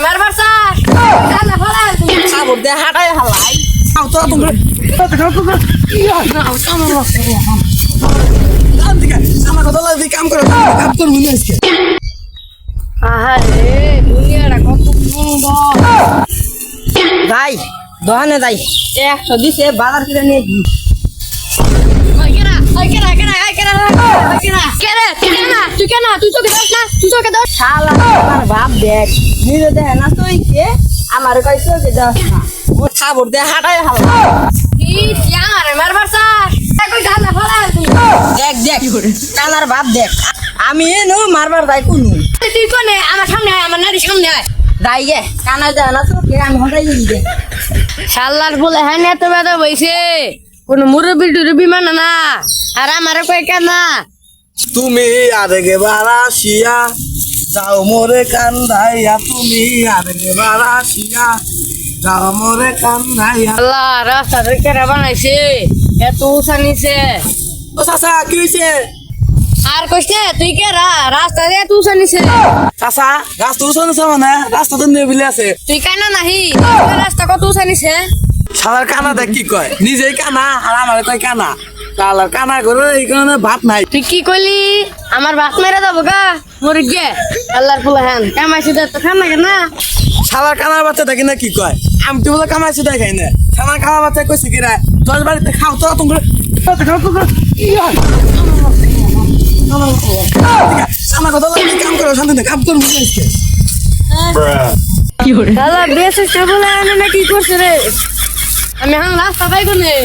মারবার চাস জানা ফলা সাবর দে হাটাই হালাই আও তো তোমরা আমার কথা লাগবে কাম করো কাম করবো না আজকে আহারে দুনিয়াটা কত সুন্দর যাই দোকানে যাই 100 দিছে বাজার করে নিয়ে কি শালা আমার বাপ দেখ নিজে দেখে না তুই কে আমার কই চোখে দাস না ও খাবার দে হাটাই হালা দেখ দেখ কানার বাপ দেখ আমি এনো মারবার যাই কোন তুই কোনে আমার সামনে আয় আমার নারীর সামনে আয় যাই গে কানা দেয় না চোখে আমি হটাই দিই শালার বলে হ্যাঁ এত বেদা বইছে কোন মুরব্বি টুরব্বি মানে না আর আমার কয় কেন তুমি আরেগে বারাসিয়া যাও মোরে কান্দাইয়া তুমি আরেগে বারাসিয়া যাও মোরে কান্দাইয়া আল্লাহ রাস্তা কেরা বানাইছে এত উঁচা নিছে ও চাচা কি হইছে আর কইছে তুই কে রাস্তা দিয়ে এত উঁচা নিছে চাচা রাস্তা উঠছে মানে রাস্তা তো নেবিলে আছে তুই কেন নাহি রাস্তা কত উঁচা নিছে শালার কানা দেখ কি কয় নিজেই কানা আর আমার কয় কানা শালার কানা করে এই কারণে ভাত নাই তুই কি কইলি আমার বাস মেরে যাবো গা মরে গে আল্লাহর ফুলা হ্যান কামাইছি তো খান না কেন শালার কানার বাচ্চা দেখি না কি কয় আমি তো বলে কামাইছি দেখাই না শালার কানার বাচ্চা কইছে কি রে তোর বাড়িতে খাও তো তোমরা আমার কথা লাগবে কাম করো শান্তি না কাম করবো না আজকে দাদা বেশ বলে আনে না কি করছে রে আমি হাং রাস্তা পাই কোনে